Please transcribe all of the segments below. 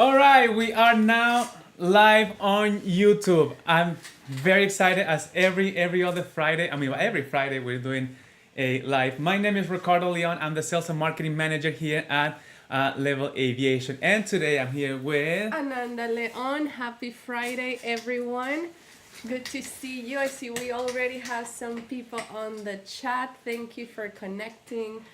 All right, we are now live on YouTube. I'm very excited as every other Friday. I mean, every Friday we're doing a live. My name is Ricardo Leon. I'm the sales and marketing manager here at Levil Aviation, and today I'm here with Ananda Leon. Happy Friday, everyone. Good to see you. I see we already have some people on the chat. Thank you for connecting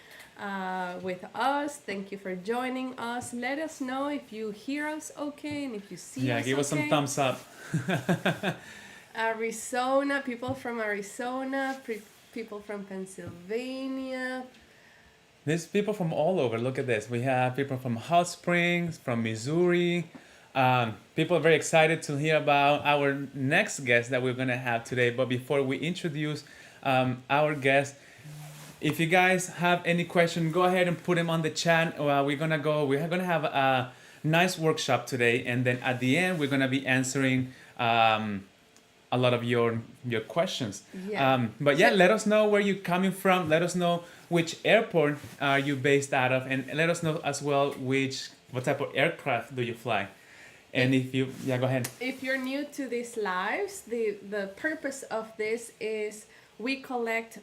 with us. Thank you for joining us. Let us know if you hear us okay and if you see us give us some okay. thumbs up. Arizona, people from Arizona, people from Pennsylvania. There's people from all over. Look at this. We have people from Hot Springs, from Missouri. People are very excited to hear about our next guest that we're going to have today. But before we introduce our guest, if you guys have any question, go ahead and put them on the chat. We're gonna have a nice workshop today, and then at the end we're gonna be answering a lot of your questions. Yeah. But yeah, let us know where you're coming from. Let us know which airport are you based out of, and let us know as well what type of aircraft do you fly. And if you go ahead. If you're new to these lives, the purpose of this is we collect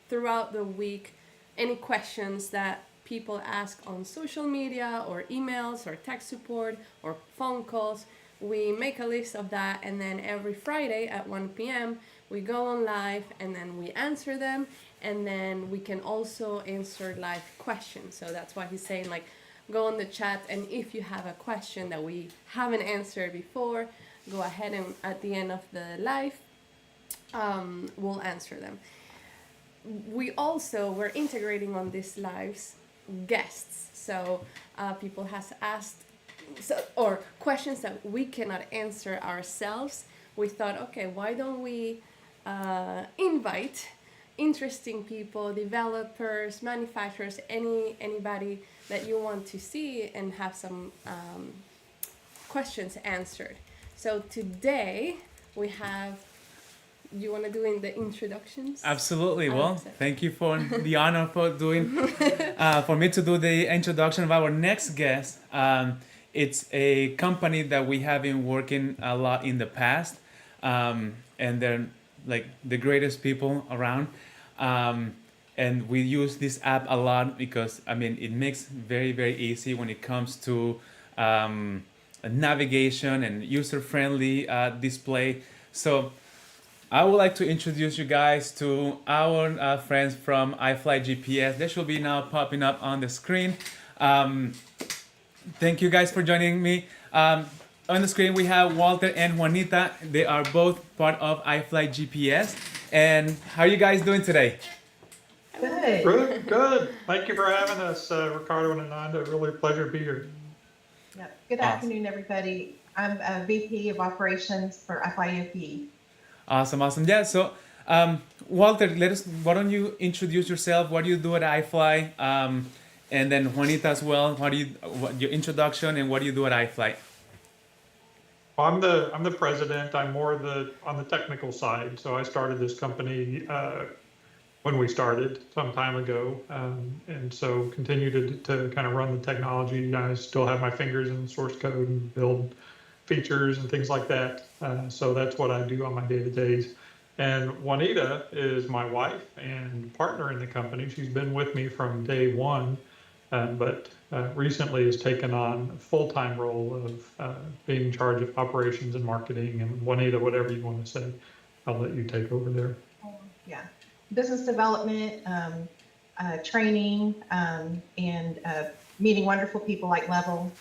throughout the week any questions that people ask on social media or emails or tech support or phone calls. We make a list of that, and then every Friday at 1 p.m. we go on live and then we answer them, and then we can also answer live questions. So that's why he's saying, like, go on the chat, and if you have a question that we haven't answered before, go ahead and at the end of the live we'll answer them. We're integrating on these lives guests, so people has asked or questions that we cannot answer ourselves. We thought, okay, why don't we invite interesting people, developers, manufacturers, anybody that you want to see and have some questions answered. So today we have, you want to do in the introductions? Absolutely. Well, thank you for the honor for doing for me to do the introduction of our next guest. It's a company that we have been working a lot in the past, and they're like the greatest people around. And we use this app a lot because it makes very easy when it comes to navigation and user friendly display. So I would like to introduce you guys to our friends from iFly GPS. They should be now popping up on the screen. Thank you guys for joining me. On the screen we have Walter and Juanita. They are both part of iFly GPS. And how are you guys doing today? Good. Good. Thank you for having us, Ricardo and Ananda. Really a pleasure to be here. Yep. Good afternoon, everybody. I'm a VP of Operations for iFly EFB. Awesome. Yeah, so Walter, why don't you introduce yourself? What do you do at iFly? And then Juanita as well. Your introduction and what do you do at iFly? I'm the president. I'm more on the technical side. So I started this company when we started some time ago, and so continue to kind of run the technology. I still have my fingers in the source code and build features and things like that. So that's what I do on my day-to-days. And Juanita is my wife and partner in the company. She's been with me from day one, but recently has taken on a full-time role of being in charge of operations and marketing. And Juanita, whatever you want to say, I'll let you take over there. Yeah, business development, training, and meeting wonderful people like Levil.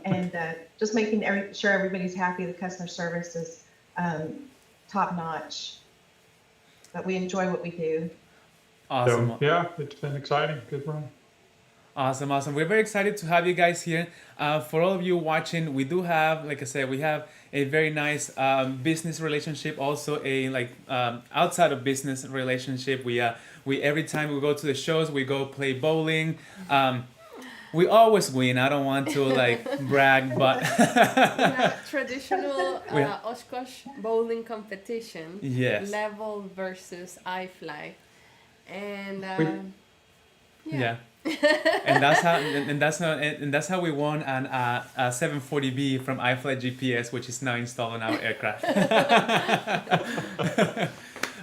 And just making sure everybody's happy. The customer service is top notch. But we enjoy what we do. Awesome. So, yeah, it's been exciting. Good run. Awesome. We're very excited to have you guys here. For all of you watching, we do have, like I said, we have a very nice business relationship. Also, a outside of business relationship. We every time we go to the shows, we go play bowling. We always win. I don't want to brag, but traditional Oshkosh bowling competition. Yes. Levil versus iFly, and Yeah. and that's how we won an 740B from iFly GPS, which is now installed on our aircraft.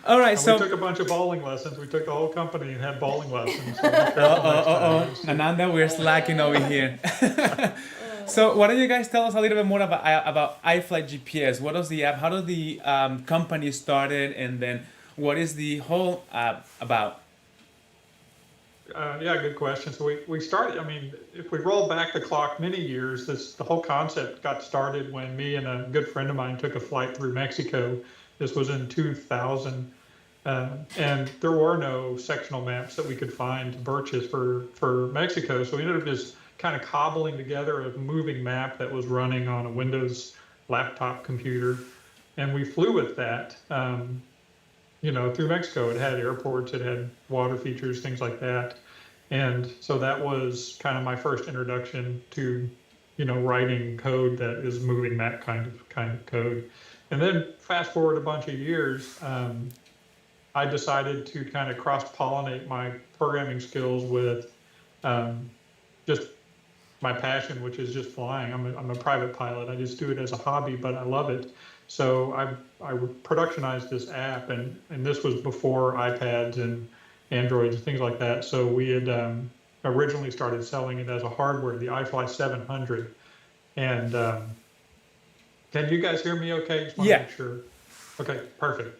All right, And so we took a bunch of bowling lessons. We took the whole company and had bowling lessons. So be careful next time. Ananda, we're slacking over here. So why don't you guys tell us a little bit more about iFly GPS? What is the app? How did the company started, and then what is the whole app about? Yeah, good question. So we started, I mean, if we roll back the clock many years, the whole concept got started when me and a good friend of mine took a flight through Mexico. This was in 2000. And there were no sectional maps that we could find to purchase for Mexico. So we ended up just kind of cobbling together a moving map that was running on a Windows laptop computer. And we flew with that, through Mexico. It had airports, it had water features, things like that. And so that was kind of my first introduction to, writing code that is moving that kind of code. And then fast forward a bunch of years, I decided to kind of cross-pollinate my programming skills with just my passion, which is just flying. I'm a private pilot. I just do it as a hobby, but I love it. So I productionized this app, and this was before iPads and Androids and things like that. So we had originally started selling it as a hardware, the iFly 700. And can you guys hear me okay? Just want to make sure. Okay, perfect.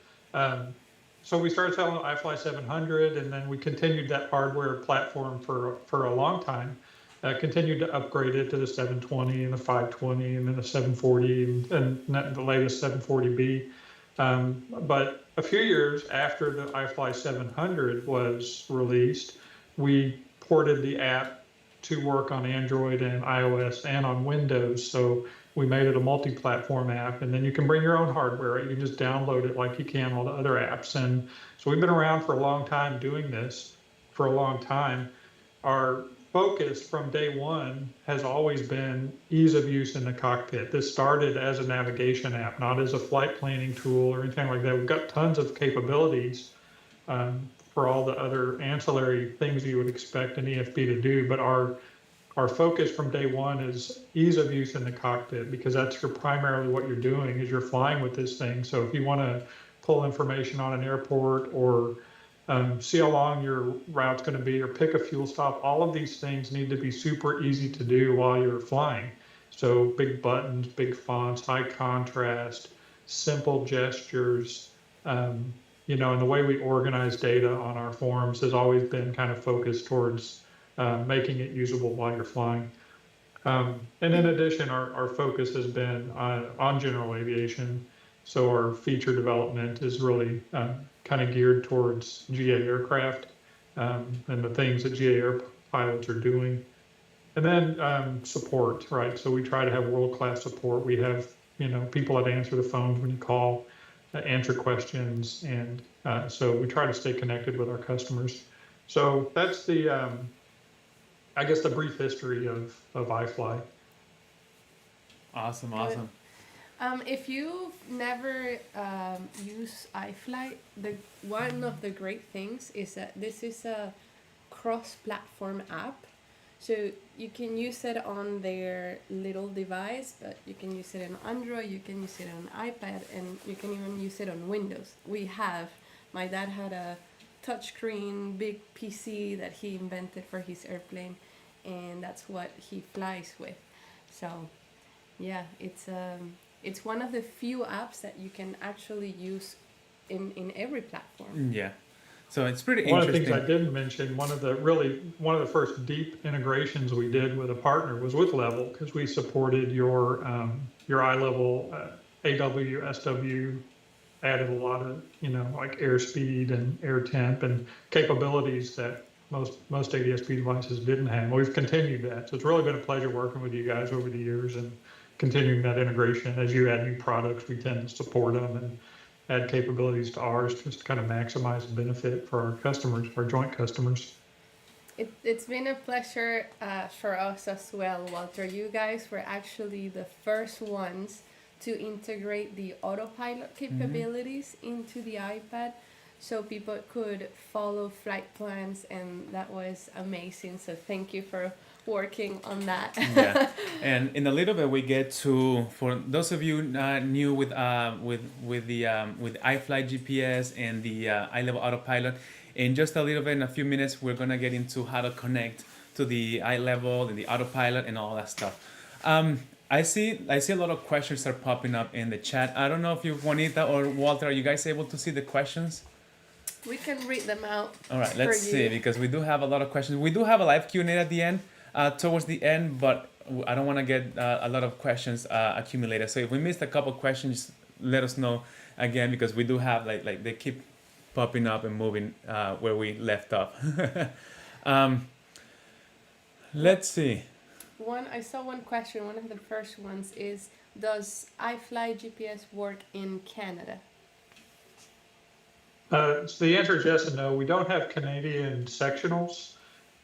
So we started selling the iFly 700, and then we continued that hardware platform for a long time. Continued to upgrade it to the 720 and the 520 and then the 740 and the latest 740B. But a few years after the iFly 700 was released, we ported the app to work on Android and iOS and on Windows. So we made it a multi-platform app, and then you can bring your own hardware. You can just download it like you can all the other apps. And so we've been around for a long time doing this for a long time. Our focus from day one has always been ease of use in the cockpit. This started as a navigation app, not as a flight planning tool or anything like that. We've got tons of capabilities for all the other ancillary things you would expect an EFB to do, but our focus from day one is ease of use in the cockpit, because that's primarily what you're doing is you're flying with this thing. So if you want to pull information on an airport or see how long your route's going to be or pick a fuel stop, all of these things need to be super easy to do while you're flying. So big buttons, big fonts, high contrast, simple gestures, and the way we organize data on our forms has always been kind of focused towards making it usable while you're flying. And in addition, our focus has been on general aviation. So our feature development is really kind of geared towards GA aircraft and the things that GA air pilots are doing. And then support, right? So we try to have world-class support. We have, people that answer the phones when you call, answer questions. And so we try to stay connected with our customers. So that's the brief history of iFly. Awesome. If you've never used iFly, one of the great things is that this is a cross-platform app. So you can use it on their little device, but you can use it on Android, you can use it on iPad, and you can even use it on Windows. My dad had a touchscreen big PC that he invented for his airplane, and that's what he flies with. So yeah, it's one of the few apps that you can actually use in every platform. Yeah. So it's pretty One interesting. of the things I didn't mention, one of the first deep integrations we did with a partner was with Levil, because we supported your iLevil AW, SW, added a lot of, like airspeed and air temp and capabilities that most ADS-B devices didn't have. We've continued that. So it's really been a pleasure working with you guys over the years and continuing that integration. As you add new products, we tend to support them and add capabilities to ours just to kind of maximize the benefit for our customers, our joint customers. It's been a pleasure for us as well, Walter. You guys were actually the first ones to integrate the autopilot capabilities into the iPad. so people could follow flight plans, and that was amazing. So thank you for working on that. Yeah, and in a little bit we get to, for those of you new with iFly GPS and the iLevil autopilot, in just a little bit, in a few minutes, we're gonna get into how to connect to the iLevil and the autopilot and all that stuff. I see a lot of questions are popping up in the chat. I don't know if you, Juanita or Walter, are you guys able to see the questions? We can read them out. All right, for let's see, you. because we do have a lot of questions. We do have a live Q&A at the end, towards the end, but I don't want to get a lot of questions accumulated. So if we missed a couple questions, let us know again, because we do have like they keep popping up and moving where we left off. Let's see. I saw one question. One of the first ones is, does iFly GPS work in Canada? So the answer is yes and no. We don't have Canadian sectionals,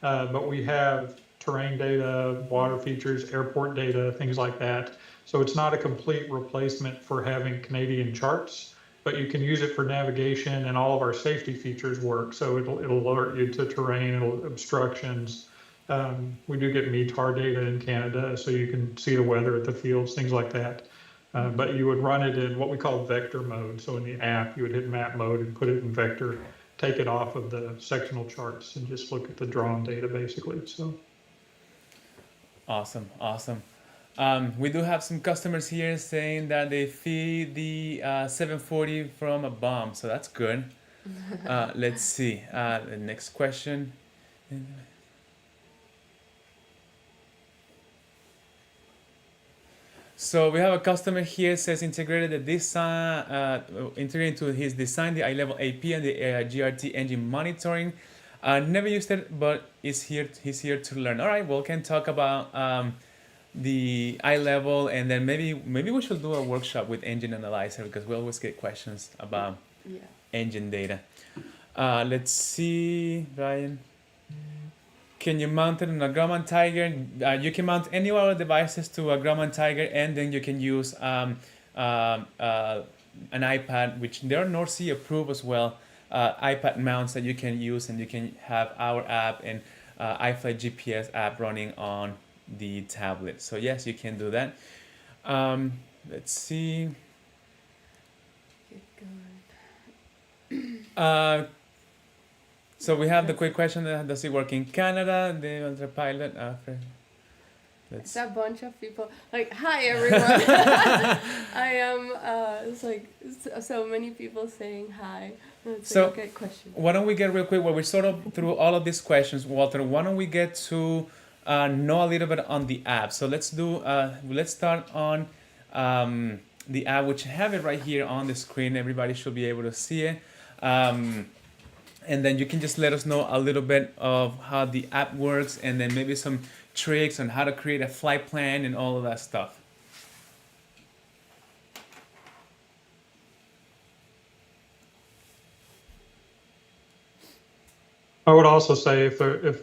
but we have terrain data, water features, airport data, things like that. So it's not a complete replacement for having Canadian charts, but you can use it for navigation, and all of our safety features work. So it'll alert you to terrain, obstructions. We do get METAR data in Canada, so you can see the weather at the fields, things like that. But you would run it in what we call vector mode. So in the app, you would hit map mode and put it in vector, take it off of the sectional charts, and just look at the drawn data basically. So Awesome. We do have some customers here saying that they feed the 740 from a bomb, so that's good. Let's see. The next question. So we have a customer here says integrated the design, integrated into his design the iLevil AP and the GRT engine monitoring. Never used it, but he's here to learn. All right, well, can talk about the iLevil, and then maybe we should do a workshop with engine analyzer, because we always get questions about engine data. Let's see, Ryan. Can you mount it on a Grumman Tiger? You can mount any of our devices to a Grumman Tiger, and then you can use an iPad, which they are North Sea approved as well. iPad mounts that you can use, and you can have our app and iFly GPS app running on the tablet. So yes, you can do that. Let's see. So we have the quick question: does it work in Canada? The other pilot. It's a bunch of people. Like, hi everyone. I am. It's like so many people saying hi. That's So, a good question. why don't we get real quick, while we're sort of through all of these questions, Walter, why don't we get to know a little bit on the app? So let's start on the app, which I have it right here on the screen. Everybody should be able to see it. And then you can just let us know a little bit of how the app works, and then maybe some tricks on how to create a flight plan and all of that stuff. I would also say if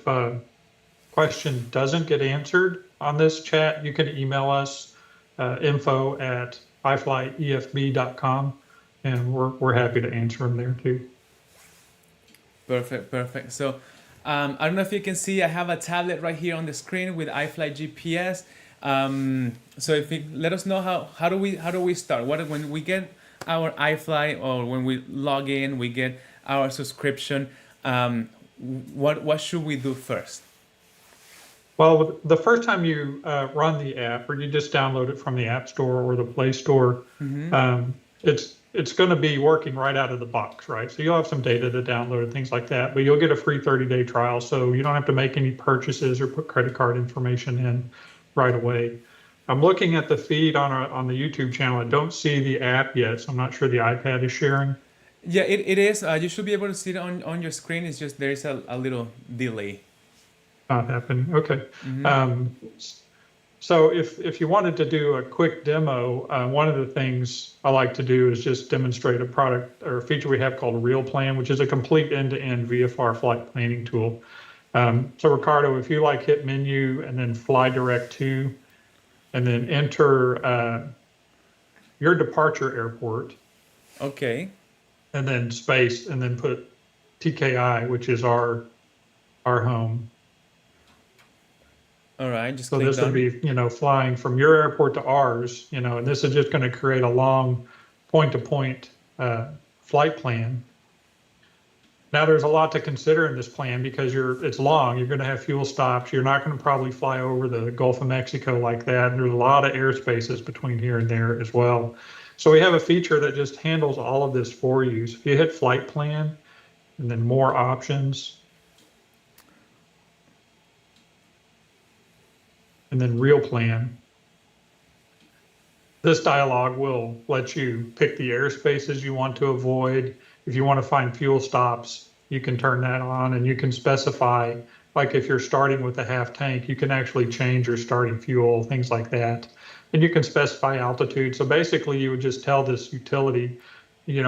a question doesn't get answered on this chat, you can email us info@iFlyEFB.com, and we're happy to answer them there too. Perfect. So I don't know if you can see, I have a tablet right here on the screen with iFly GPS. So if you let us know how do we start? When we get our iFly, or when we log in, we get our subscription. What should we do first? Well, the first time you run the app, or you just download it from the App Store or the Play Store, it's going to be working right out of the box, right? So you'll have some data to download and things like that, but you'll get a free 30-day trial, so you don't have to make any purchases or put credit card information in right away. I'm looking at the feed on the YouTube channel. I don't see the app yet, so I'm not sure the iPad is sharing. Yeah, it is. You should be able to see it on your screen. It's just there's a little delay. Not happening. Okay. So if you wanted to do a quick demo, one of the things I like to do is just demonstrate a product or a feature we have called Real Plan, which is a complete end-to-end VFR flight planning tool. So Ricardo, if you hit menu and then fly direct to, and then enter your departure airport. Okay. and then space, and then put TKI, which is our home. All right, just So click this would done. be, flying from your airport to ours, and this is just going to create a long point-to-point flight plan. Now there's a lot to consider in this plan because it's long. You're going to have fuel stops. You're not going to probably fly over the Gulf of Mexico like that. And there's a lot of airspaces between here and there as well. So we have a feature that just handles all of this for you. So if you hit flight plan and then more options, and then real plan, this dialog will let you pick the airspaces you want to avoid. If you want to find fuel stops, you can turn that on, and you can specify, like if you're starting with a half tank, you can actually change your starting fuel, things like that. And you can specify altitude. So basically you would just tell this utility,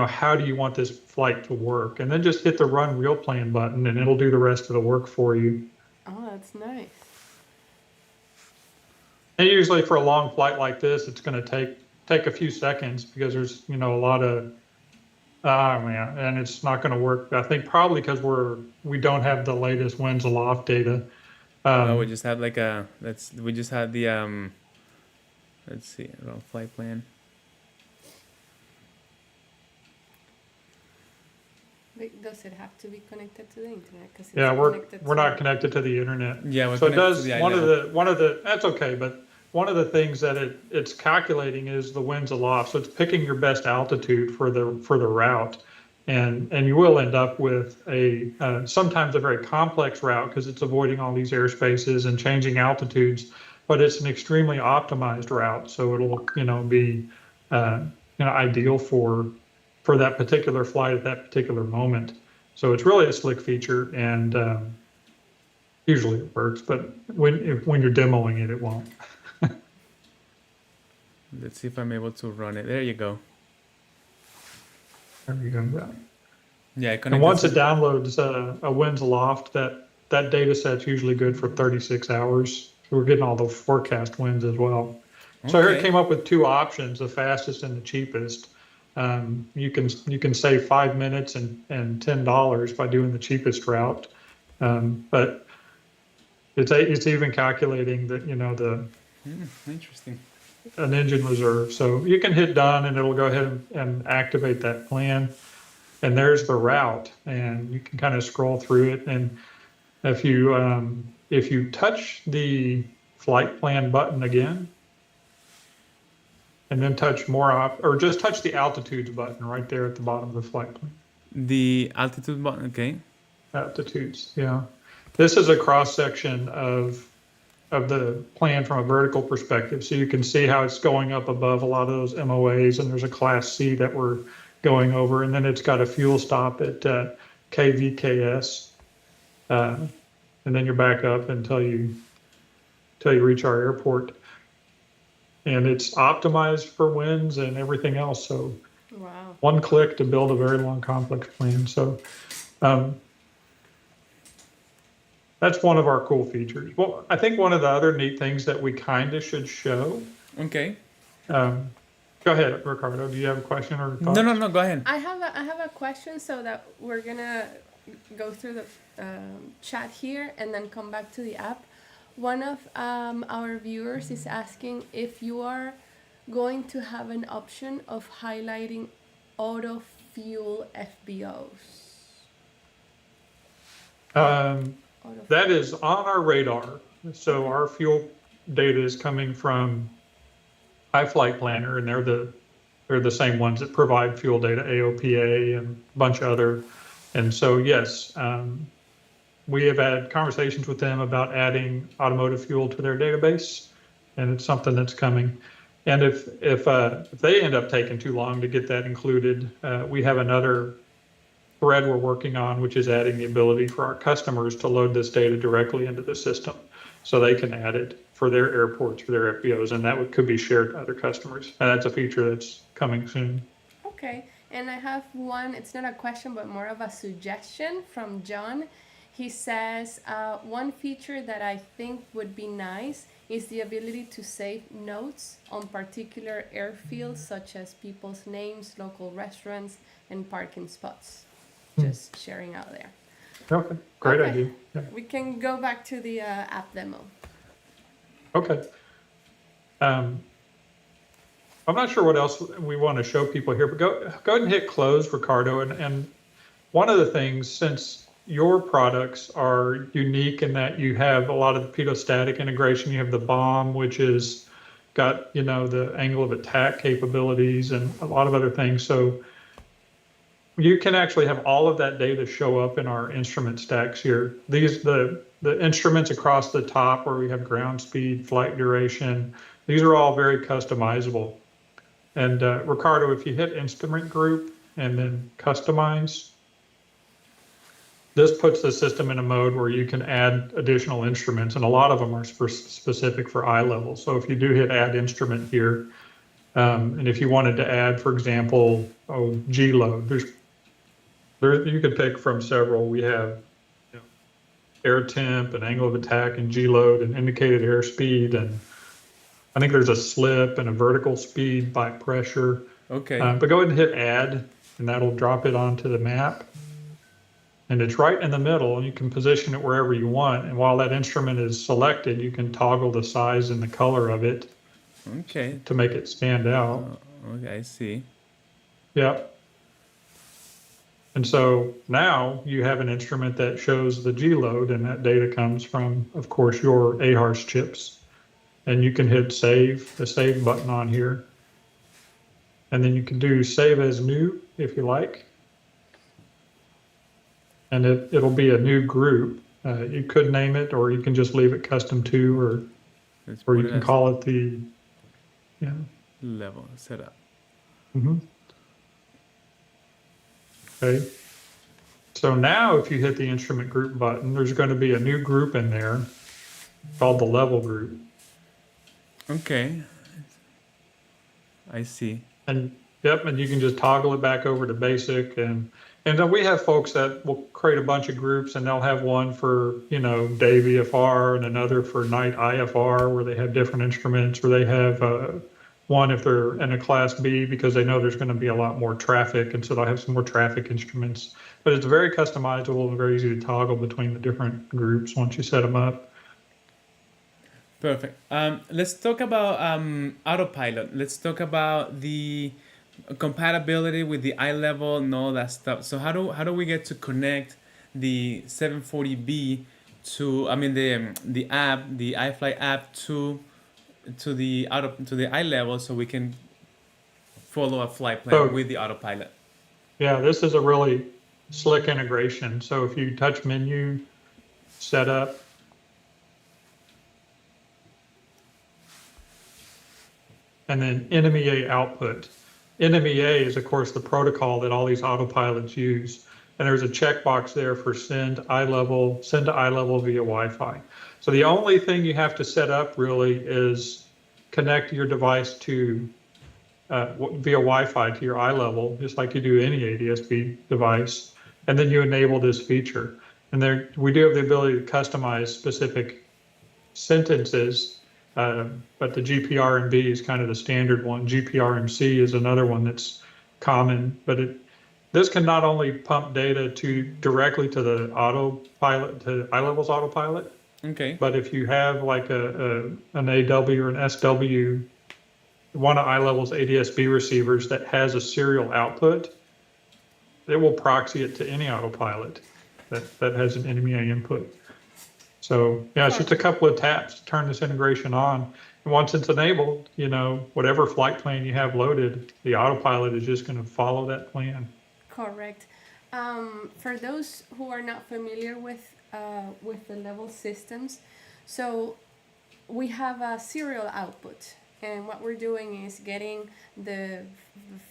how do you want this flight to work? And then just hit the run real plan button and it'll do the rest of the work for you. Oh, that's nice. And usually for a long flight like this, it's going to take a few seconds because there's, a lot of, man, and it's not going to work. I think probably because we don't have the latest winds aloft data. Well, we just had we just had the let's see, flight plan. Does it have to be connected to the internet? Because Yeah, we're not connected to the internet. Yeah, we're So it connected does to the one of the that's okay, but one of the things that it's calculating is the winds aloft. So it's picking your best altitude for the route, and you will end up with a sometimes a very complex route because it's avoiding all these airspaces and changing altitudes, but it's an extremely optimized route. So it'll be ideal for that particular flight at that particular moment. So it's really a slick feature, and usually it works, but when you're demoing it, it won't. Let's see if I'm able to run it. There you go. There you go. Yeah, And once it downloads a winds aloft, that data set's usually good for 36 hours. So we're getting all the forecast winds as well. So here it came up with two options, the fastest and the cheapest. You can save 5 minutes and $10 by doing the cheapest route, but it's even calculating that interesting. an engine reserve. So you can hit done, and it'll go ahead and activate that plan. And there's the route, and you can kind of scroll through it. And if you touch the flight plan button again, and then touch or just touch the altitudes button right there at the bottom of the flight plan. The altitude button, okay. Altitudes, yeah. This is a cross section of the plan from a vertical perspective. So you can see how it's going up above a lot of those MOAs, and there's a class C that we're going over, and then it's got a fuel stop at KVKS, and then you're back up until you reach our airport. And it's optimized for winds and everything else. So wow. One click to build a very long, complex plan. So that's one of our cool features. Well, I think one of the other neat things that we kind of should show. Okay. Go ahead, Ricardo. Do you have a question or thoughts? No. Go ahead. I have a question, so that we're gonna go through the chat here and then come back to the app. One of our viewers is asking if you are going to have an option of highlighting auto fuel FBOs. That is on our radar. So our fuel data is coming from iFlight Planner, and they're the same ones that provide fuel data, AOPA and a bunch of other. And so yes, we have had conversations with them about adding automotive fuel to their database, and it's something that's coming. And if they end up taking too long to get that included, we have another thread we're working on, which is adding the ability for our customers to load this data directly into the system, so they can add it for their airports, for their FBOs, and that could be shared to other customers. And that's a feature that's coming soon. Okay, and I have one, it's not a question, but more of a suggestion from John. He says, one feature that I think would be nice is the ability to save notes on particular airfields, such as people's names, local restaurants, and parking spots. Hmm. Just sharing out there. Okay, great Okay. idea. Yeah. We can go back to the app demo. Okay. Um, I'm not sure what else we want to show people here, but go ahead and hit close, Ricardo. And one of the things, since your products are unique in that you have a lot of the pedostatic integration, you have the bomb, which is got, you know, the angle of attack capabilities and a lot of other things. So you can actually have all of that data show up in our instrument stacks here. These, the instruments across the top where we have ground speed, flight duration, these are all very customizable. And Ricardo, if you hit instrument group and then customize, this puts the system in a mode where you can add additional instruments, and a lot of them are specific for iLevil. So if you do hit add instrument here, and if you wanted to add, for example, G load, you could pick from several. We have, you know, air temp and angle of attack and G load and indicated airspeed, and I think there's a slip and a vertical speed by pressure. Okay. But go ahead and hit add, and that'll drop it onto the map. And it's right in the middle, and you can position it wherever you want. And while that instrument is selected, you can toggle the size and the color of it Okay. to make it stand out. Okay, I see. Yep. And so now you have an instrument that shows the G load, and that data comes from, of course, your AHARS chips. And you can hit save, the save button on here. And then you can do save as new if you like. And it'll be a new group. You could name it, or you can just leave it custom to, Let's or put you it can as call it the, yeah. level setup. Mm-hmm. Okay. So now if you hit the instrument group button, there's going to be a new group in there called the level group. Okay. I see. And yep, and you can just toggle it back over to basic, and then we have folks that will create a bunch of groups, and they'll have one for, you know, day VFR and another for night IFR, where they have different instruments, or they have one if they're in a class B because they know there's going to be a lot more traffic, and so they'll have some more traffic instruments. But it's very customizable and very easy to toggle between the different groups once you set them up. Perfect. Let's talk about autopilot. Let's talk about the compatibility with the iLevil and all that stuff. So how do we get to connect the 740B to, I mean, the app, the iFly app to the iLevil, so we can follow a flight plan So- with the autopilot? Yeah, this is a really slick integration. So if you touch menu, setup, and then NMEA output. NMEA is, of course, the protocol that all these autopilots use. And there's a checkbox there for send to iLevil via Wi-Fi. So the only thing you have to set up really is connect your device to via Wi-Fi to your iLevil, just like you do any ADS-B device, and then you enable this feature. And there, we do have the ability to customize specific sentences, but the GPRMB is kind of the standard one. GPRMC is another one that's common, but this can not only pump data directly to the autopilot, to iLevil's autopilot, Okay. but if you have like an AW or an SW, one of iLevil's ADS-B receivers that has a serial output, it will proxy it to any autopilot that has an NMEA input. So yeah, it's just a couple of taps to turn this integration on. And once it's enabled, you know, whatever flight plan you have loaded, the autopilot is just going to follow that plan. Correct. For those who are not familiar with the Levil systems, so we have a serial output, and what we're doing is getting the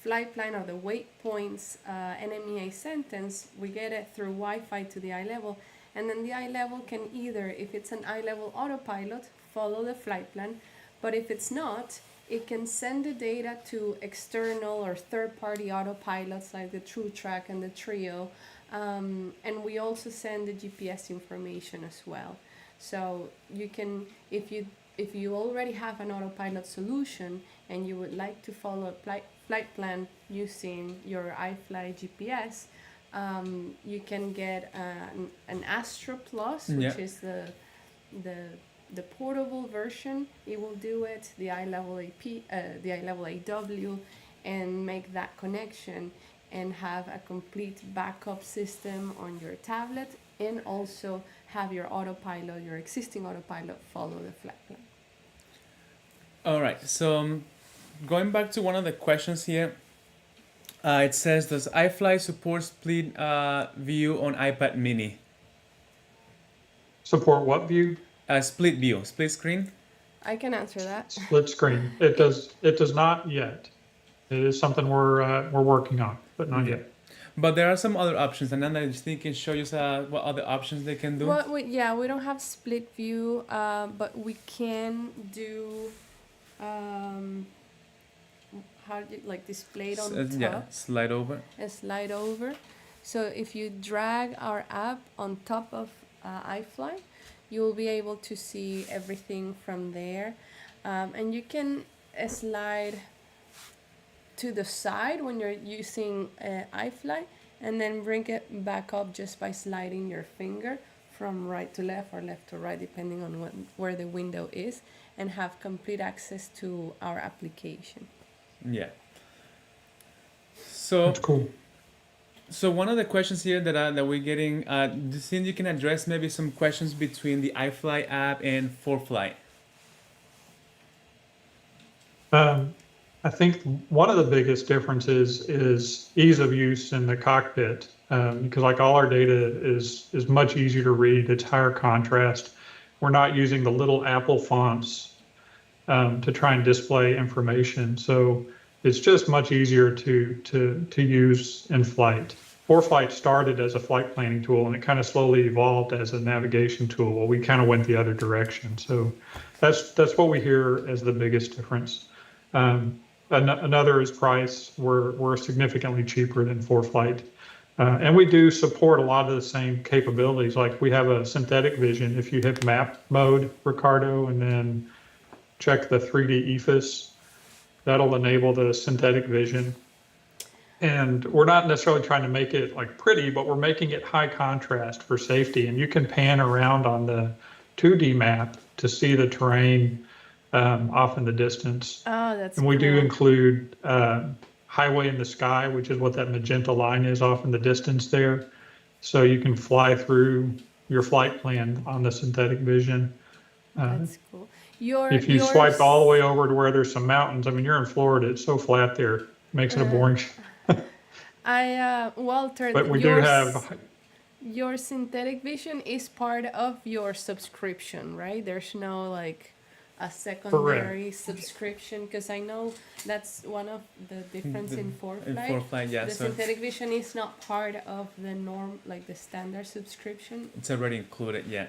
flight plan or the waypoints NMEA sentence. We get it through Wi-Fi to the iLevil, and then the iLevil can either, if it's an iLevil autopilot, follow the flight plan, but if it's not, it can send the data to external or third-party autopilots like the TrueTrack and the Trio, and we also send the GPS information as well. So you can, if you already have an autopilot solution and you would like to follow a flight plan using your iFly GPS, you can get an Astro Plus, which Yeah. is the the portable version. It will do it, the iLevil the iLevil AW, and make that connection and have a complete backup system on your tablet, and also have your autopilot, your existing autopilot, follow the flight plan. All right. So going back to one of the questions here, it says, does iFly support split view on iPad Mini? Support what view? Split view, split screen. I can answer that. Split screen. It does not yet. It is something we're working on, but not yet. But there are some other options, and then I just think you can show us what other options they can do. Well, we don't have split view, but we can do how do you, like display it on the top. Yeah, slide over. And slide over. So if you drag our app on top of iFly, you will be able to see everything from there. And you can slide to the side when you're using iFly, and then bring it back up just by sliding your finger from right to left or left to right, depending on where the window is, and have complete access to our application. Yeah. So That's cool. So one of the questions here that we're getting, do you think you can address maybe some questions between the iFly app and ForFlight? I think one of the biggest differences is ease of use in the cockpit, because like all our data is much easier to read. It's higher contrast. We're not using the little Apple fonts to try and display information. So it's just much easier to use in flight. ForFlight started as a flight planning tool, and it kind of slowly evolved as a navigation tool. Well, we kind of went the other direction. So that's what we hear as the biggest difference. Another is price. We're significantly cheaper than ForFlight. And we do support a lot of the same capabilities. Like we have a synthetic vision. If you hit map mode, Ricardo, and then check the 3D EFIS, that'll enable the synthetic vision. And we're not necessarily trying to make it like pretty, but we're making it high contrast for safety. And you can pan around on the 2D map to see the terrain off in the distance. Oh, that's And we do cool. include highway in the sky, which is what that magenta line is off in the distance there. So you can fly through your flight plan on the synthetic vision. That's cool. If you swipe all the way over to where there's some mountains, I mean, you're in Florida, it's so flat there, makes it a boring. Walter, But we do have, your synthetic vision is part of your subscription, right? There's no like a secondary subscription, because I know that's one of the difference in In ForFlight. ForFlight, yeah. The So synthetic vision is not part of the norm, like the standard subscription. it's already included, yeah.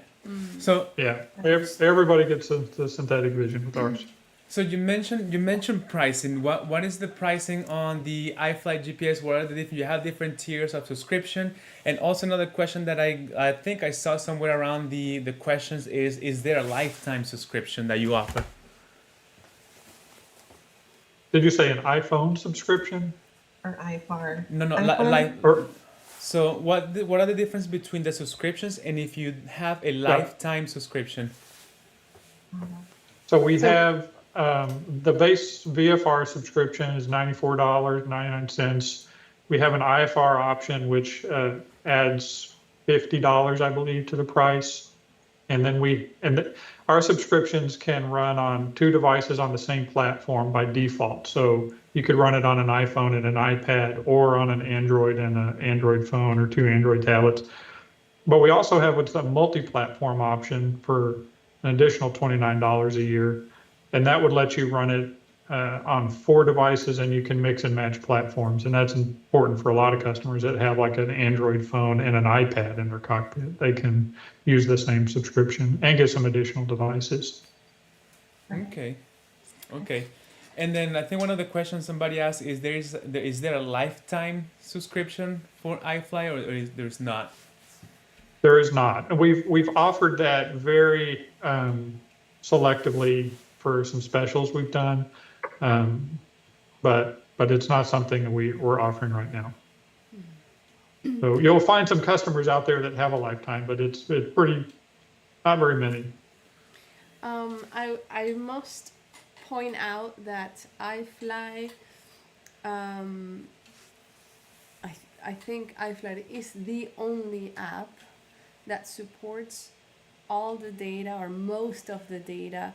So yeah, everybody gets the synthetic vision with ours. So you mentioned pricing. What is the pricing on the iFly GPS? What are the different? You have different tiers of subscription, and also another question that I think I saw somewhere around the questions is there a lifetime subscription that you offer? Did you say an iPhone subscription? Or iFar. No, iPhone? like. Or So what are the difference between the subscriptions and if you have a lifetime subscription? So we have the base VFR subscription is $94.99. We have an IFR option which adds $50, I believe, to the price. And then our subscriptions can run on 2 devices on the same platform by default. So you could run it on an iPhone and an iPad, or on an Android and an Android phone, or 2 Android tablets. But we also have what's a multi-platform option for an additional $29 a year. And that would let you run it on 4 devices, and you can mix and match platforms. And that's important for a lot of customers that have like an Android phone and an iPad in their cockpit. They can use the same subscription and get some additional devices. Okay. And then I think one of the questions somebody asked is there a lifetime subscription for iFly, or there's not? There is not. And we've offered that very selectively for some specials we've done, but but it's not something that we're offering right now. So you'll find some customers out there that have a lifetime, but it's pretty, not very many. I must point out that iFly, I think iFly is the only app that supports all the data or most of the data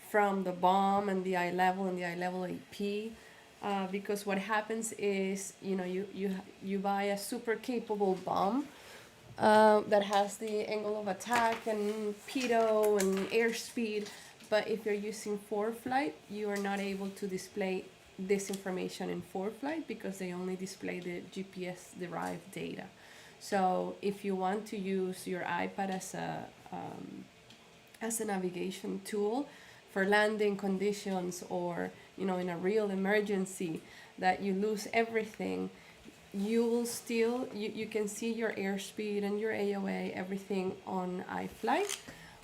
from the BOM and the iLevil and the iLevil AP. Because what happens is, you buy a super capable bomb that has the angle of attack and pitot and airspeed, but if you're using ForeFlight, you are not able to display this information in ForeFlight because they only display the GPS derived data. So if you want to use your iPad as a navigation tool for landing conditions, or in a real emergency that you lose everything, you will still you can see your airspeed and your AOA, everything on iFly,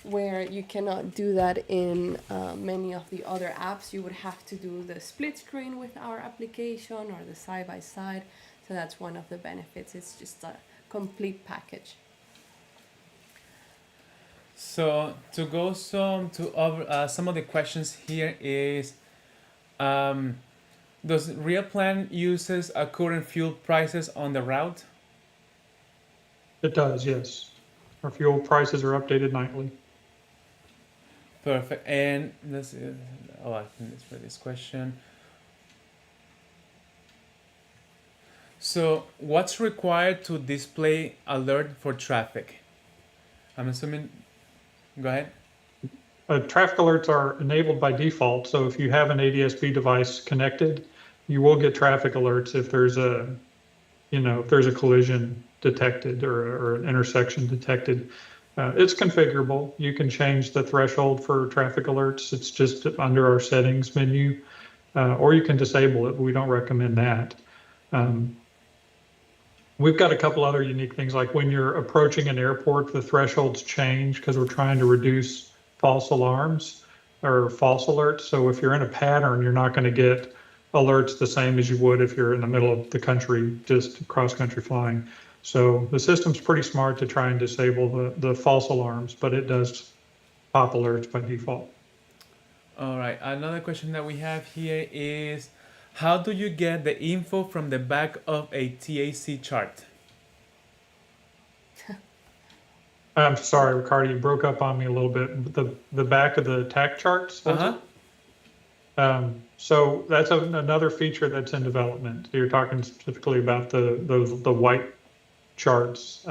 where you cannot do that in many of the other apps. You would have to do the split screen with our application or the side by side. So that's one of the benefits. It's just a complete package. So to go some of the questions here is, does Real Plan uses current fuel prices on the route? It does, yes. Our fuel prices are updated nightly. Perfect. And this is, I think that's for this question. So what's required to display alert for traffic? I'm assuming, go ahead. Traffic alerts are enabled by default, so if you have an ADS-B device connected, you will get traffic alerts if there's a collision detected or an intersection detected. It's configurable. You can change the threshold for traffic alerts. It's just under our settings menu, or you can disable it. We don't recommend that. We've got a couple other unique things, like when you're approaching an airport, the thresholds change because we're trying to reduce false alarms or false alerts. So if you're in a pattern, you're not going to get alerts the same as you would if you're in the middle of the country, just cross country flying. So the system's pretty smart to try and disable the false alarms, but it does pop alerts by default. All right. Another question that we have here is, how do you get the info from the back of a TAC chart? I'm sorry, Ricardo, you broke up on me a little bit. The back of the TAC charts. So that's another feature that's in development. You're talking specifically about the white charts.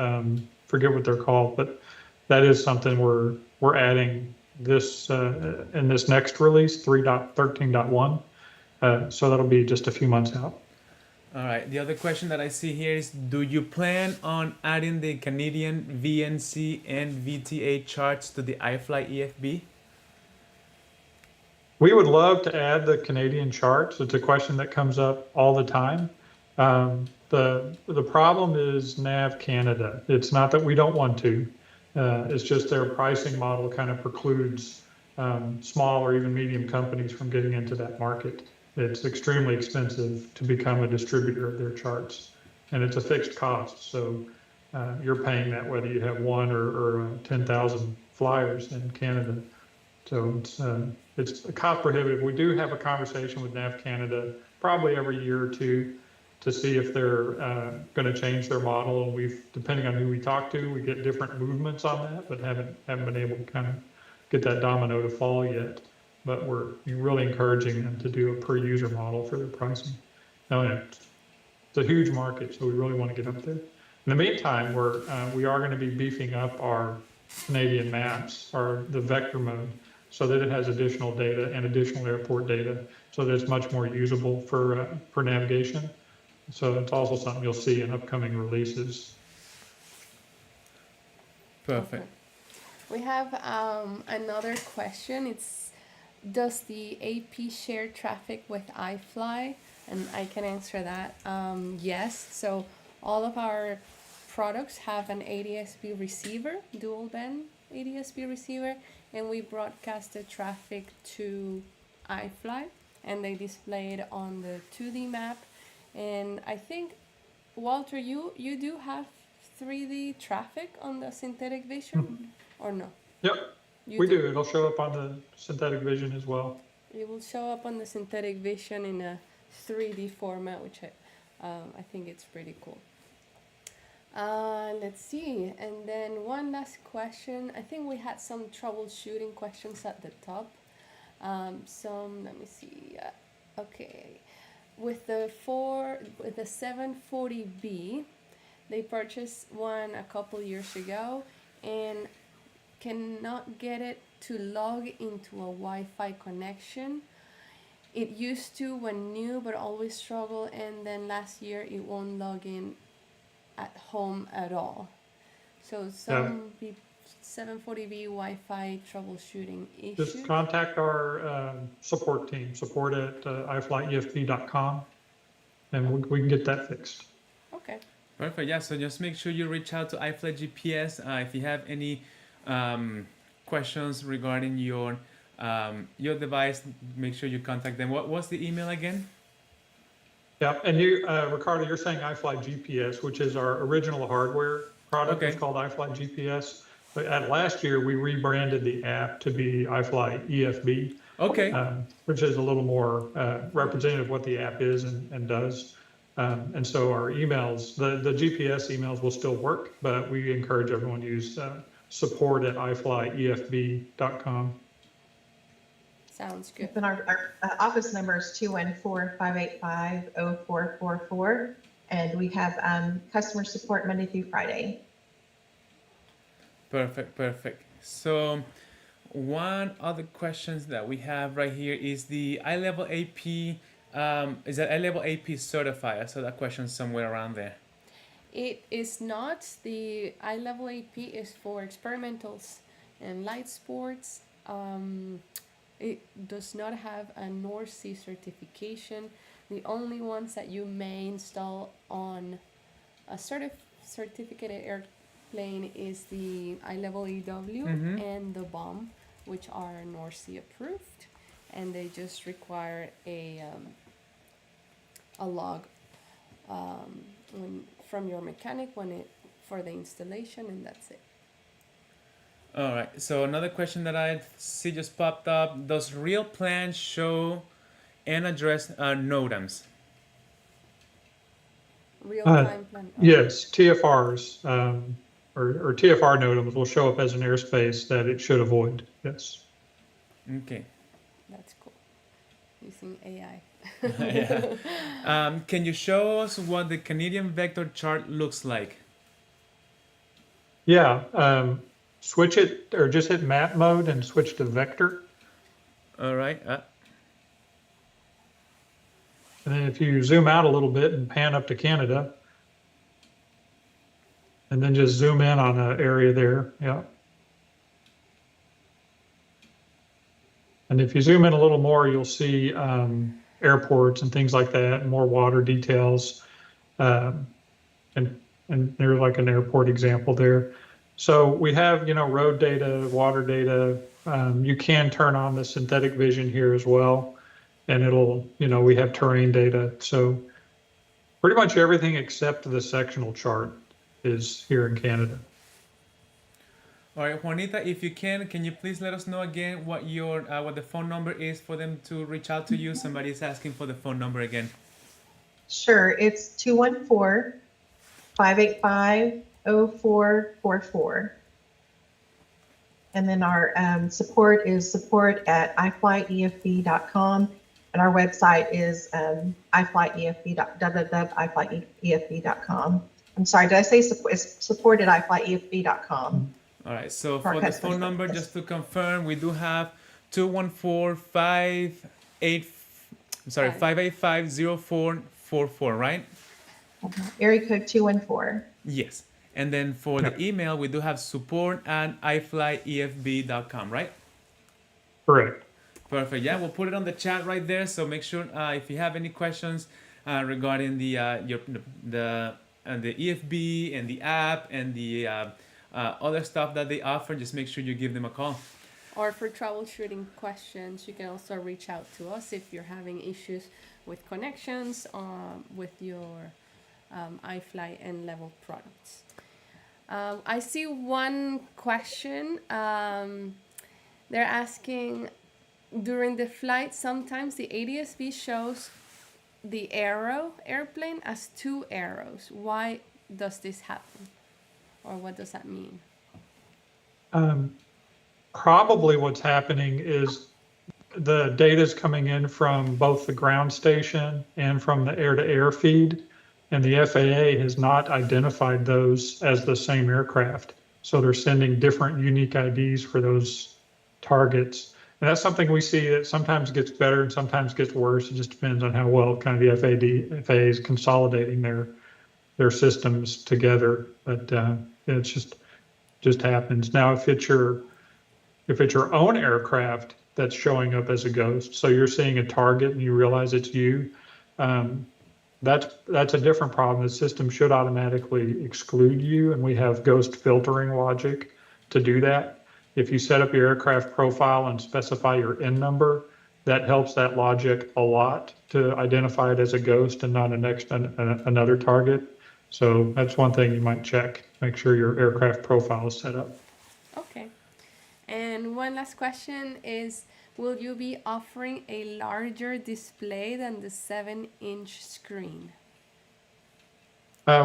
Forget what they're called, but that is something we're adding this in this next release, 3.13.1. So that'll be just a few months out. All right. The other question that I see here is, do you plan on adding the Canadian VNC and VTA charts to the iFly EFB? We would love to add the Canadian charts. It's a question that comes up all the time. The problem is Nav Canada. It's not that we don't want to. It's just their pricing model kind of precludes small or even medium companies from getting into that market. It's extremely expensive to become a distributor of their charts, and it's a fixed cost. So you're paying that whether you have one or 10,000 flyers in Canada. So it's cost prohibitive. We do have a conversation with Nav Canada probably every year or two to see if they're going to change their model. And depending on who we talk to, we get different movements on that, but haven't been able to kind of get that domino to fall yet. But we're really encouraging them to do a per user model for their pricing. Now, it's a huge market, so we really want to get up there. In the meantime, we are going to be beefing up our Canadian maps, the vector mode, so that it has additional data and additional airport data, so that it's much more usable for navigation. So it's also something you'll see in upcoming releases. Perfect. We have another question. Does the AP share traffic with iFly? And I can answer that. Yes. So all of our products have an ADS-B receiver, dual band ADS-B receiver, and we broadcast the traffic to iFly, and they display it on the 2D map. And I think, Walter, you do have 3D traffic on the synthetic vision, or no? Yep, You we do. It'll show up on the synthetic vision as well. It will show up on the synthetic vision in a 3D format, which I think it's pretty cool. Let's see, and then one last question. I think we had some troubleshooting questions at the top. Let me see. Okay, with the 740B, they purchased one a couple years ago and cannot get it to log into a Wi-Fi connection. It used to when new, but always struggle, and then last year it won't log in at home at all. So some 740B Wi-Fi troubleshooting issues. Just contact our support team, support at iFlyEFB.com, and we can get that fixed. Okay. Perfect. Yeah. So just make sure you reach out to iFly GPS if you have any questions regarding your device. Make sure you contact them. What's the email again? Yeah, and you, Ricardo, you're saying iFly GPS, which is our original hardware product. Okay. It's called iFly GPS. But last year, we rebranded the app to be iFly EFB, Okay. which is a little more representative of what the app is and does. And so our emails, the GPS emails will still work, but we encourage everyone to use support at iFlyEFB.com. Sounds good. Then our office number is 214-585-0444, and we have customer support Monday through Friday. Perfect. So one other questions that we have right here is the iLevil AP. Is that iLevil AP certified? I saw that question somewhere around there. It is not. The iLevil AP is for experimentals and light sports. It does not have a North Sea certification. The only ones that you may install on a certificated airplane is the iLevil EW and the BOM, which are North Sea approved, and they just require a log from your mechanic for the installation, and that's it. All right. So another question that I see just popped up: does real plans show and address NOTAMs? Real-time plan. Yes, TFRs or TFR NOTAMs will show up as an airspace that it should avoid. Yes. Okay. That's cool. Using AI. Yeah. Can you show us what the Canadian vector chart looks like? Yeah. Switch it or just hit map mode and switch to vector. All right. And then if you zoom out a little bit and pan up to Canada, and then just zoom in on an area there. Yeah. And if you zoom in a little more, you'll see airports and things like that, and more water details. And there's like an airport example there. So we have, road data, water data. You can turn on the synthetic vision here as well, and it'll, we have terrain data. So pretty much everything except the sectional chart is here in Canada. All right, Juanita, if you can you please let us know again what the phone number is for them to reach out to you? Somebody is asking for the phone number again. Sure, it's 214-585-0444. And then our support is support@iFlyEFB.com, and our website is www.iflyefb.com. I'm sorry, did I say support? It's support@iFlyEFB.com. All right, so for the phone number, just to confirm, we do have 585-0444, right? Area code 214. Yes. And then for the email, we do have support@iFlyEFB.com, right? Correct. Perfect. Yeah, we'll put it on the chat right there. So make sure if you have any questions regarding the EFB and the app and the other stuff that they offer, just make sure you give them a call. Or for troubleshooting questions, you can also reach out to us if you're having issues with connections with your iFly and Levil products. I see one question. They're asking, during the flight, sometimes the ADS-B shows the airplane as 2 arrows. Why does this happen? Or what does that mean? Probably what's happening is the data is coming in from both the ground station and from the air-to-air feed, and the FAA has not identified those as the same aircraft. So they're sending different unique IDs for those targets. And that's something we see that sometimes gets better and sometimes gets worse. It just depends on how well kind of the FAA is consolidating their systems together. But it's just happens. Now, if it's your own aircraft that's showing up as a ghost, so you're seeing a target and you realize it's you, that's a different problem. The system should automatically exclude you, and we have ghost filtering logic to do that. If you set up your aircraft profile and specify your IN number, that helps that logic a lot to identify it as a ghost and not another target. So that's one thing you might check. Make sure your aircraft profile is set up. Okay. And one last question is, will you be offering a larger display than the 7-inch screen?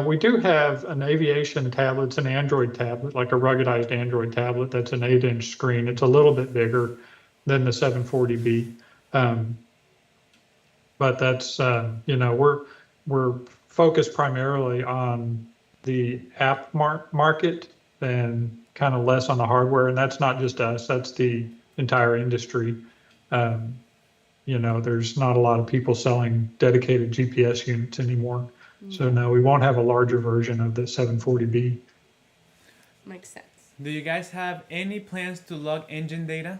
We do have an aviation tablet. It's an Android tablet, like a ruggedized Android tablet. That's an 8-inch screen. It's a little bit bigger than the 740B. But that's, we're focused primarily on the app market and kind of less on the hardware. And that's not just us, that's the entire industry. There's not a lot of people selling dedicated GPS units anymore. So no, we won't have a larger version of the 740B. Makes sense. Do you guys have any plans to log engine data?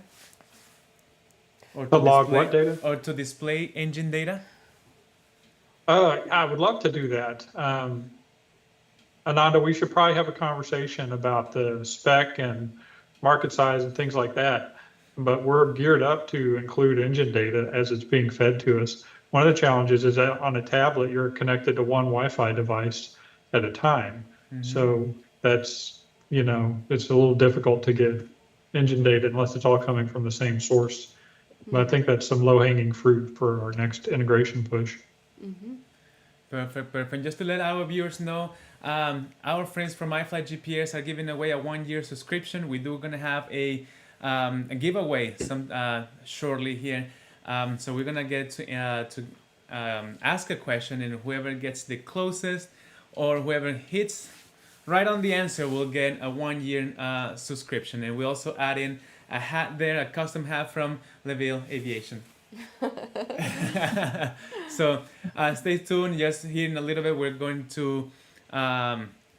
Or To log what data? Or to display engine data? I would love to do that. Ananda, we should probably have a conversation about the spec and market size and things like that. But we're geared up to include engine data as it's being fed to us. One of the challenges is that on a tablet, you're connected to one Wi-Fi device at a time. Mm-hmm. So that's, it's a little difficult to get engine data unless it's all coming from the same source. But I think that's some low-hanging fruit for our next integration push. Mm-hmm. Perfect. Just to let our viewers know, our friends from iFly GPS are giving away a 1-year subscription. We're going to have a giveaway shortly here. So we're going to get to ask a question, and whoever gets the closest or whoever hits right on the answer will get a 1-year subscription. And we also add in a hat there, a custom hat from Levil Aviation. So stay tuned. Just here in a little bit, we're going to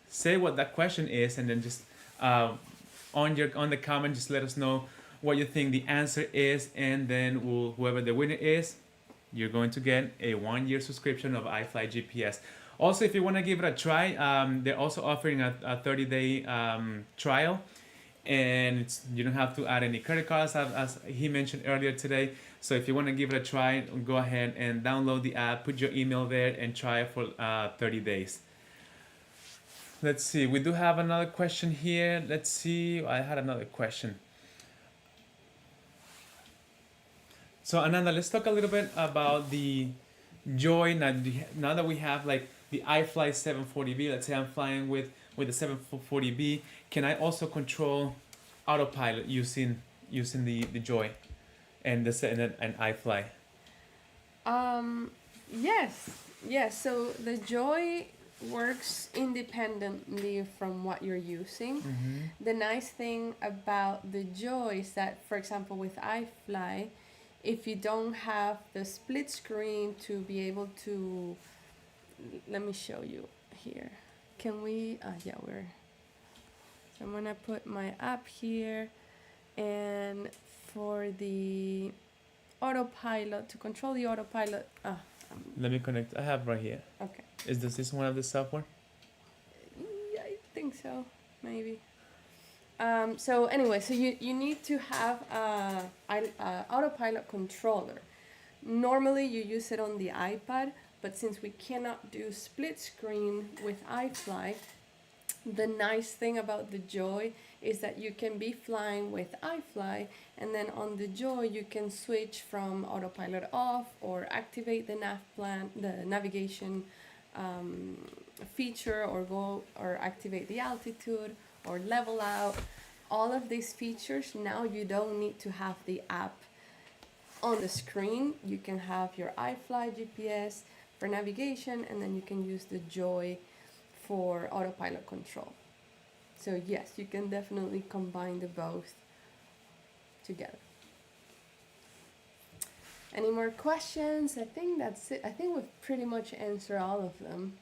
say what that question is, and then just on the comment, just let us know what you think the answer is, and then whoever the winner is, you're going to get a 1-year subscription of iFly GPS. Also, if you want to give it a try, they're also offering a 30-day trial, and you don't have to add any credit cards, as he mentioned earlier today. So if you want to give it a try, go ahead and download the app, put your email there, and try it for 30 days. Let's see, we do have another question here. Let's see, I had another question. So Ananda, let's talk a little bit about the Joy. Now that we have like the iFly 740B, let's say I'm flying with the 740B, can I also control autopilot using the Joy and iFly? Yes. So the Joy works independently from what you're using. Mm-hmm. The nice thing about the Joy is that, for example, with iFly, if you don't have the split screen to be able to, let me show you here. Can we, so I'm gonna put my app here, and for the autopilot, to control the autopilot, let me connect, I have right here. Okay. Is this one of the software? Yeah, I think so, maybe. So anyway, so you need to have a autopilot controller. Normally you use it on the iPad, but since we cannot do split screen with iFly, the nice thing about the Joy is that you can be flying with iFly, and then on the Joy you can switch from autopilot off or activate the the navigation feature, or go or activate the altitude or level out. All of these features, now you don't need to have the app on the screen. You can have your iFly GPS for navigation, and then you can use the Joy for autopilot control. So yes, you can definitely combine the both together. Any more questions? I think that's it. I think we've pretty much answered all of them.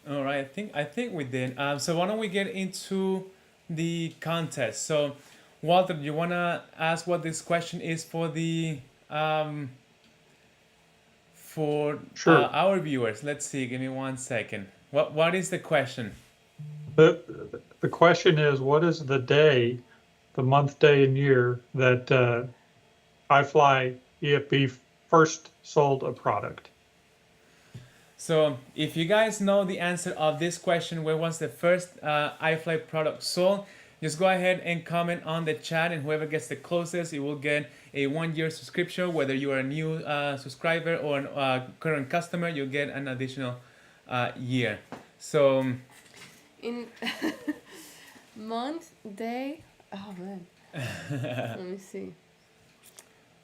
All right, I think we did. So why don't we get into the contest? So, Walter, do you wanna ask what this question is for the for Sure. our viewers? Let's see. Give me 1 second. What is the question? The question is, what is the day, the month, day, and year that iFly EFB first sold a product? So if you guys know the answer of this question, where was the first iFly product sold, just go ahead and comment on the chat, and whoever gets the closest, you will get a 1-year subscription. Whether you are a new subscriber or a current customer, you'll get an additional year. So In month, day, oh man, let me see.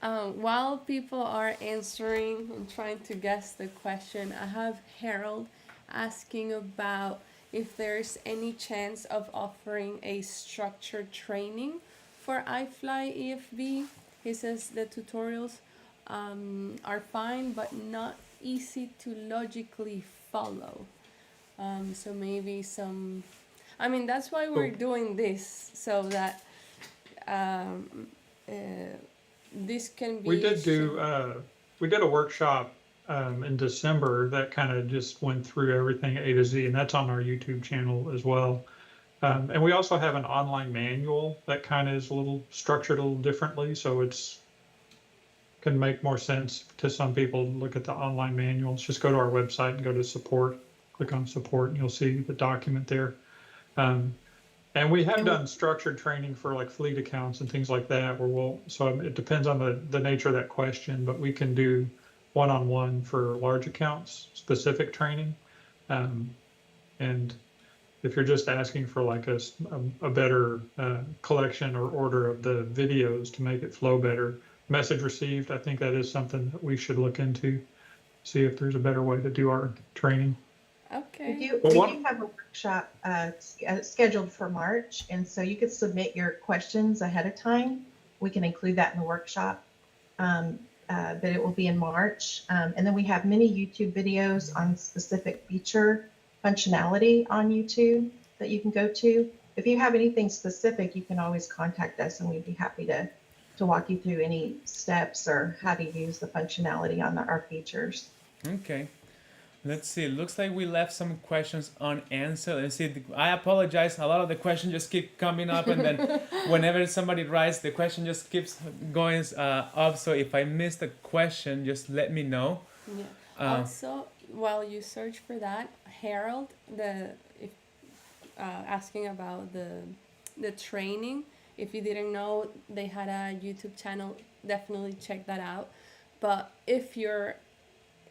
While people are answering and trying to guess the question, I have Harold asking about if there's any chance of offering a structured training for iFly EFB. He says the tutorials are fine, but not easy to logically follow. So maybe some, I mean, that's why we're doing this, so that this can be. We did a workshop in December that kind of just went through everything A to Z, and that's on our YouTube channel as well. And we also have an online manual that kind of is a little structured a little differently, so it's can make more sense to some people to look at the online manuals. Just go to our website and go to support, click on support, and you'll see the document there. And we have done structured training for like fleet accounts and things like that, where so it depends on the nature of that question, but we can do one-on-one for large accounts, specific training. And if you're just asking for like a better collection or order of the videos to make it flow better, message received, I think that is something that we should look into, see if there's a better way to do our training. Okay. We do have a workshop scheduled for March, and so you could submit your questions ahead of time. We can include that in the workshop, but it will be in March. And then we have many YouTube videos on specific feature functionality on YouTube that you can go to. If you have anything specific, you can always contact us, and we'd be happy to walk you through any steps or how to use the functionality on our features. okay. Let's see. It looks like we left some questions unanswered. Let's see. I apologize. A lot of the questions just keep coming up, and then whenever somebody writes, the question just keeps going up. So if I missed a question, just let me know. Yeah. Also, while you search for that, Harold, asking about the training. If you didn't know, they had a YouTube channel. Definitely check that out. But if you're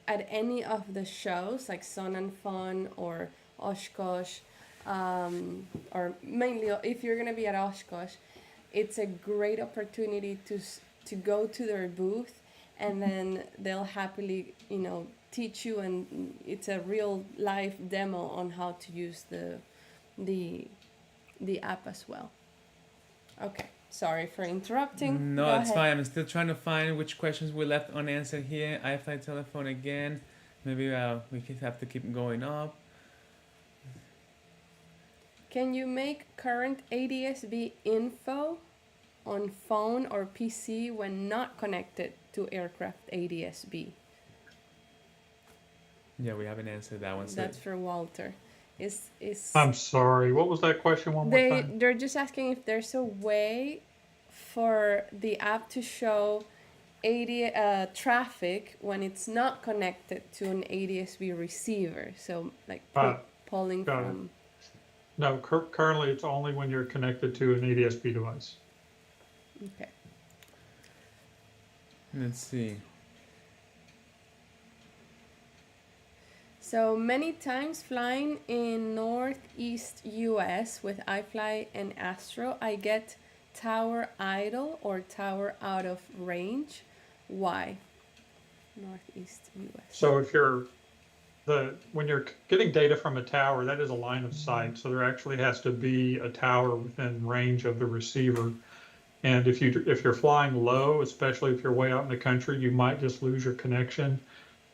at any of the shows like Sun and Fun or Oshkosh, or mainly if you're gonna be at Oshkosh, it's a great opportunity to go to their booth, and then they'll happily teach you, and it's a real live demo on how to use the app as well. Okay. Sorry for interrupting. No, it's fine. I'm still trying to find which questions we left unanswered here. iFly telephone again. Maybe we could have to keep going up. Can you make current ADSB info on phone or PC when not connected to aircraft ADSB? Yeah, we haven't answered that one. So That's for Walter. Is I'm sorry. What was that question one more time? they're just asking if there's a way for the app to show traffic when it's not connected to an ADSB receiver. So like Uh, pulling got it. from. No, currently it's only when you're connected to an ADSB device. Okay. Let's see. So many times flying in Northeast US with iFly and Astro, I get tower idle or tower out of range. Why? Northeast US. So if when you're getting data from a tower, that is a line of sight. So there actually has to be a tower within range of the receiver. And if you're flying low, especially if you're way out in the country, you might just lose your connection.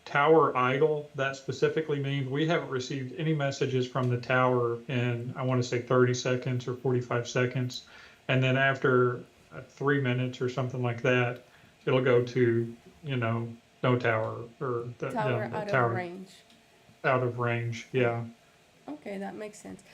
Tower idle, that specifically means we haven't received any messages from the tower in, I want to say 30 seconds or 45 seconds. And then after 3 minutes or something like that, it'll go to, no tower or Tower out of range. Out of range, yeah. Okay, that makes sense.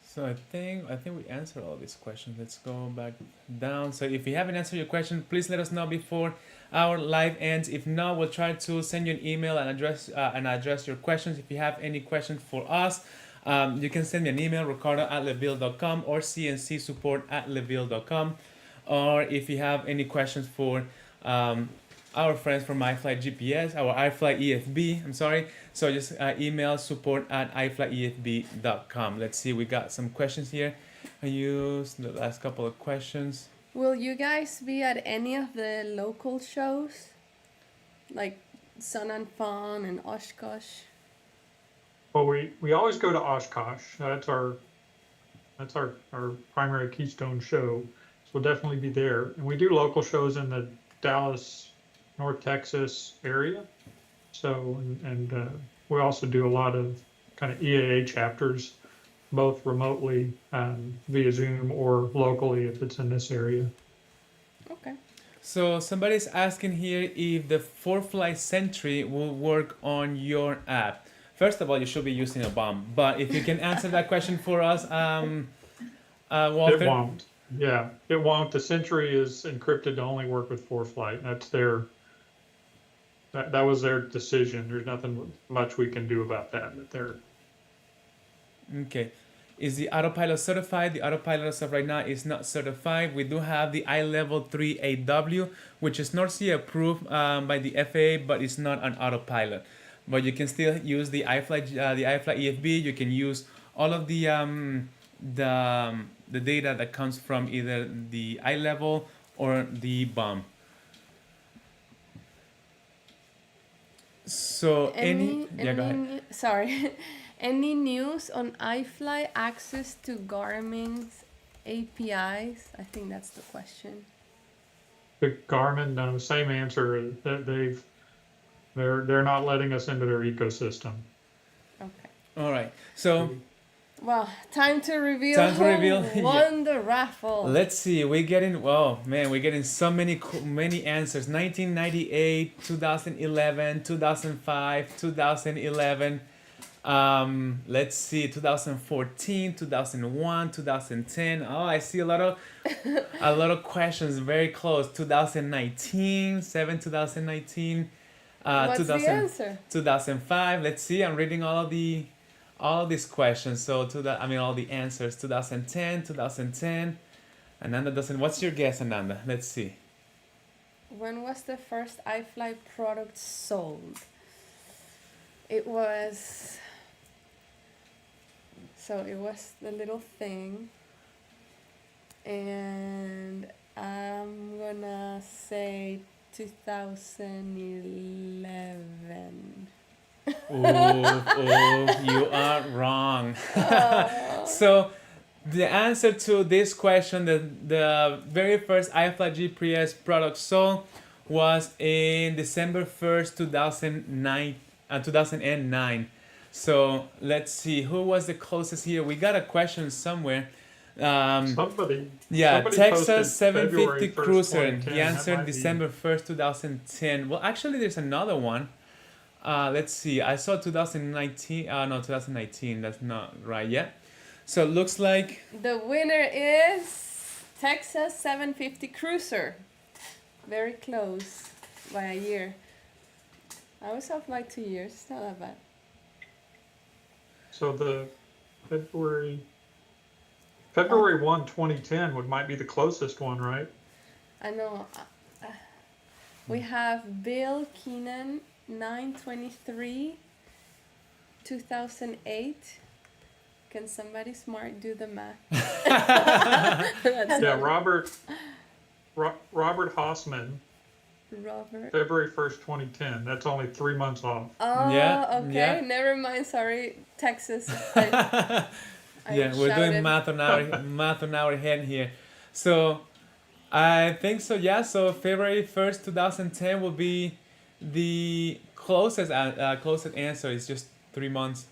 So I think we answered all these questions. Let's go back down. So if you haven't answered your question, please let us know before our live ends. If not, we'll try to send you an email and address your questions. If you have any questions for us, you can send me an email, ricardo@levil.com or cncsupport@levil.com. Or if you have any questions for our friends from iFly GPS, our iFly EFB, I'm sorry. So just email support@iflyefb.com. Let's see, we got some questions here. I used the last couple of questions. Will you guys be at any of the local shows? Like Sun and Fun and Oshkosh? Well, we always go to Oshkosh. That's our primary keystone show. So we'll definitely be there. And we do local shows in the Dallas, North Texas area. So, and we also do a lot of kind of EAA chapters, both remotely via Zoom or locally if it's in this area. Okay. So somebody's asking here if the ForeFly Sentry will work on your app. First of all, you should be using a bomb. But if you can answer that question for us, Walter. It won't. Yeah, it won't. The Sentry is encrypted to only work with ForeFlight. That's that was their decision. There's nothing much we can do about that. But Okay. Is the autopilot certified? The autopilot as of right now is not certified. We do have the iLevil 3AW, which is NORC approved by the FAA, but it's not an autopilot. But you can still use the iFly EFB. You can use all of the data that comes from either the iLevil or the bomb. So go ahead. Sorry. Any news on iFly access to Garmin's APIs? I think that's the question. the Garmin, no, same answer. They're not letting us into their ecosystem. Okay. All right. So Well, time to reveal. yeah. Won the raffle. Let's see. We're getting so many answers. 1998, 2011, 2005, 2011. Let's see. 2014, 2001, 2010. Oh, I see a lot of questions very close. 2019, 2019. What's the answer? 2005. Let's see. I'm reading all of these questions. So all the answers. 2010, 2010. Ananda doesn't. What's your guess, Ananda? Let's see. When was the first iFly product sold? It was the little thing, and I'm gonna say 2011. Oh, you are wrong. So the answer to this question, the very first iFly GPS product sold was in December 1st, 2009. So let's see, who was the closest here? We got a question somewhere. Somebody, Yeah, somebody Texas posted 750 February 1st, Cruiser. And 2010. he That answered might be- December 1st, 2010. Well, actually, there's another one. Let's see. I saw 2019. No, 2019. That's not right yet. So it looks like The winner is Texas 750 Cruiser. Very close by a year. I was off like 2 years. It's not that bad. So the February 1, 2010 might be the closest one, right? I know. We have Bill Keenan 923 2008. Can somebody smart do the math? That's Yeah, Robert Hossman, Robert. February 1st, 2010. That's only 3 months off. Oh, Yeah, okay. yeah. Never mind. Sorry, Texas. I yeah, we're doing shouted. math on our head here. So I think so. Yeah. So February 1st, 2010 will be the closest answer. It's just 3 months.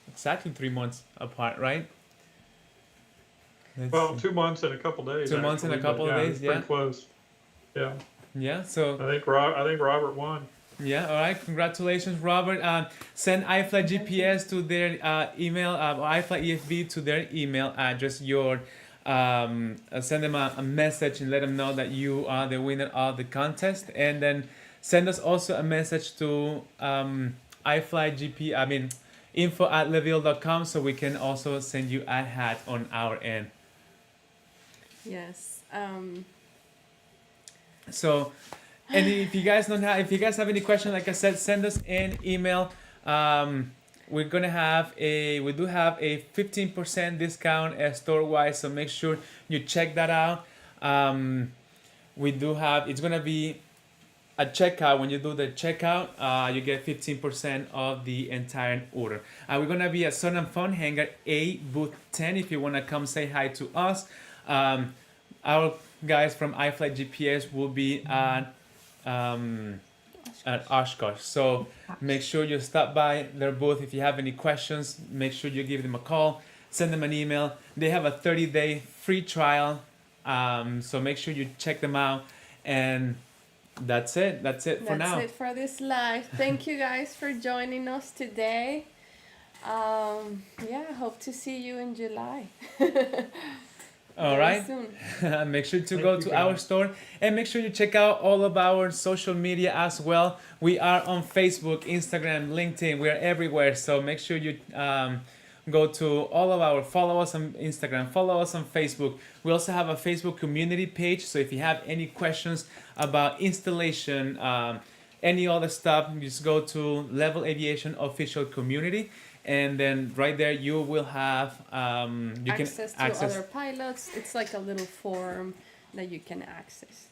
Exactly 3 months apart, right? Let's Well, see. 2 months and a couple days. 2 months and a actually, but couple of yeah, days, it's pretty yeah. close. Yeah, Yeah. So I think Robert won. yeah. All right. Congratulations, Robert. Send iFly GPS to their email or iFly EFB to their email address. Send them a message and let them know that you are the winner of the contest, and then send us also a message to iFly GP. I mean, info@levil.com, so we can also send you a hat on our end. Yes. So, and if you guys have any questions, like I said, send us an email. We do have a 15% discount store wise, so make sure you check that out. It's gonna be a checkout. When you do the checkout, you get 15% of the entire order. We're gonna be at Sun and Fun Hangar A, booth 10. If you wanna come say hi to us, our guys from iFly GPS will be at Oshkosh. So make sure you stop by their booth. If you have any questions, make sure you give them a call, send them an email. They have a 30-day free trial. So make sure you check them out. And that's it. That's it for now. That's it for this live. Thank you guys for joining us today. Yeah, hope to see you in July. All Very right. soon. Make sure to Thank go you, to our guys. store and make sure you check out all of our social media as well. We are on Facebook, Instagram, LinkedIn. We are everywhere. So make sure you go to all of follow us on Instagram, follow us on Facebook. We also have a Facebook community page. So if you have any questions about installation, any other stuff, just go to Levil Aviation official community. And then right there you will have Access to other pilots. It's like a little form that you can access.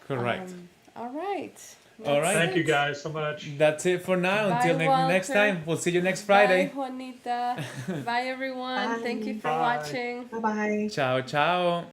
Correct. All right. All right. Thank you guys so much. That's it for now. Bye, Until next Walter. time. We'll see you next Friday. Bye, Juanita. Bye, everyone. Thank you for Bye. watching. Bye-bye. Ciao, ciao.